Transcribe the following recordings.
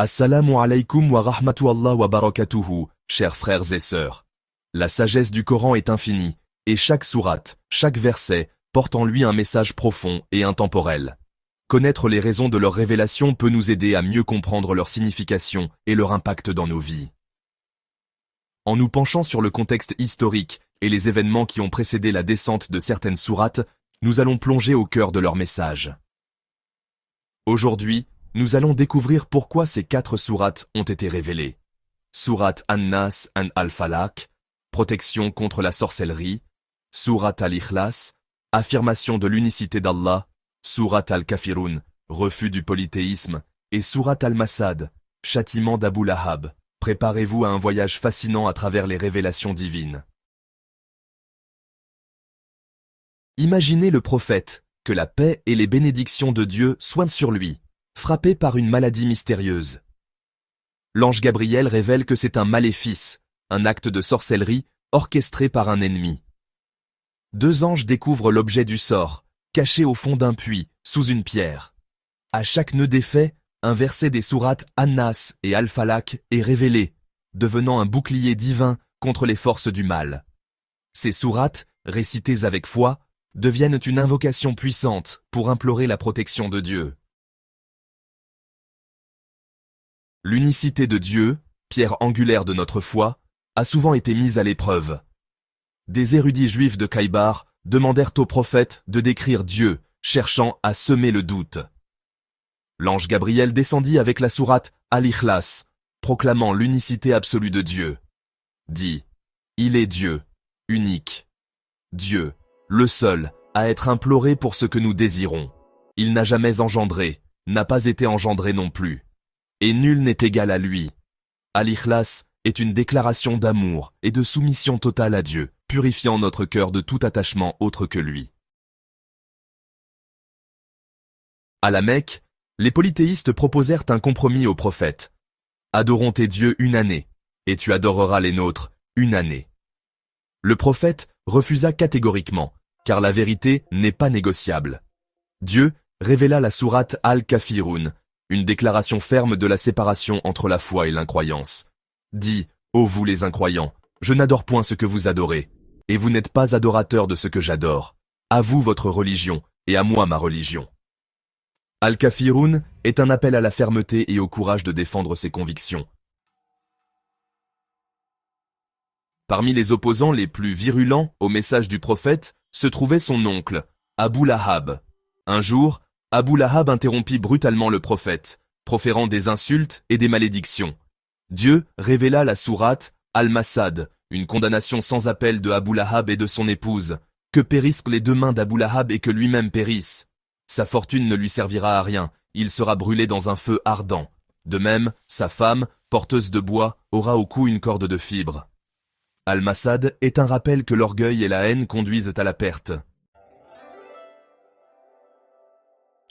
Assalamu alaikum wa rahmatullah wa barakatuhu, chers frères et sœurs. La sagesse du Coran est infinie, et chaque sourate, chaque verset, porte en lui un message profond et intemporel. Connaître les raisons de leur révélation peut nous aider à mieux comprendre leur signification et leur impact dans nos vies. En nous penchant sur le contexte historique et les événements qui ont précédé la descente de certaines sourates, nous allons plonger au cœur de leur message. Aujourd'hui, nous allons découvrir pourquoi ces 4 sourates ont été révélées. Sourate An-Nas Al-Falaq, protection contre la sorcellerie. Sourate Al-Ikhlas, affirmation de l'unicité d'Allah. Sourate Al-Kafirun, refus du polythéisme. Et Sourate Al-Masad, châtiment d'Abu Lahab. Préparez-vous à un voyage fascinant à travers les révélations divines. Imaginez le prophète, que la paix et les bénédictions de Dieu soient sur lui, frappé par une maladie mystérieuse. L'ange Gabriel révèle que c'est un maléfice, un acte de sorcellerie orchestré par un ennemi. 2 anges découvrent l'objet du sort, caché au fond d'un puits, sous une pierre. À chaque nœud d'effet, un verset des sourates An-Nas et Al-Falaq est révélé, devenant un bouclier divin contre les forces du mal. Ces sourates, récitées avec foi, deviennent une invocation puissante pour implorer la protection de Dieu. L'unicité de Dieu, pierre angulaire de notre foi, a souvent été mise à l'épreuve. Des érudits juifs de Khaïbar demandèrent au prophète de décrire Dieu, cherchant à semer le doute. L'ange Gabriel descendit avec la sourate Al-Ikhlas, proclamant l'unicité absolue de Dieu. Dit, il est Dieu, unique. Dieu, le seul, à être imploré pour ce que nous désirons. Il n'a jamais engendré, n'a pas été engendré non plus. Et nul n'est égal à lui. Al-Ikhlas est une déclaration d'amour et de soumission totale à Dieu, purifiant notre cœur de tout attachement autre que lui. À la Mecque, les polythéistes proposèrent un compromis au prophète. Adorons tes dieux une année, et tu adoreras les nôtres une année. Le prophète refusa catégoriquement, car la vérité n'est pas négociable. Dieu révéla la sourate Al-Kafirun, une déclaration ferme de la séparation entre la foi et l'incroyance. Dit, ô vous les incroyants, je n'adore point ce que vous adorez, et vous n'êtes pas adorateurs de ce que j'adore. À vous votre religion, et à moi ma religion. Al-Kafirun est un appel à la fermeté et au courage de défendre ses convictions. Parmi les opposants les plus virulents au message du prophète se trouvait son oncle, Abu Lahab. Un jour, Abu Lahab interrompit brutalement le prophète, proférant des insultes et des malédictions. Dieu révéla la sourate Al-Masad, une condamnation sans appel de Abu Lahab et de son épouse, que périssent les 2 mains d'Abu Lahab et que lui-même périsse. Sa fortune ne lui servira à rien, il sera brûlé dans un feu ardent. De même, sa femme, porteuse de bois, aura au cou une corde de fibres. Al-Masad est un rappel que l'orgueil et la haine conduisent à la perte.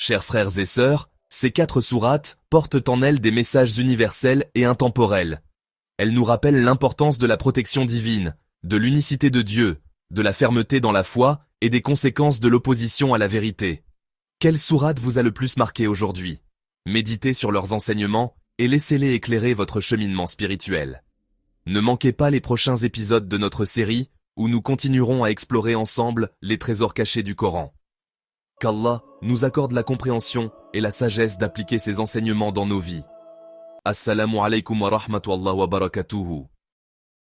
Chers frères et sœurs, ces 4 sourates portent en elles des messages universels et intemporels. Elles nous rappellent l'importance de la protection divine, de l'unicité de Dieu, de la fermeté dans la foi et des conséquences de l'opposition à la vérité. Quelle sourate vous a le plus marqué aujourd'hui? Méditez sur leurs enseignements et laissez-les éclairer votre cheminement spirituel. Ne manquez pas les prochains épisodes de notre série où nous continuerons à explorer ensemble les trésors cachés du Coran. Qu'Allah nous accorde la compréhension et la sagesse d'appliquer ses enseignements dans nos vies. Assalamu alaikum wa rahmatullah wa barakatuhu.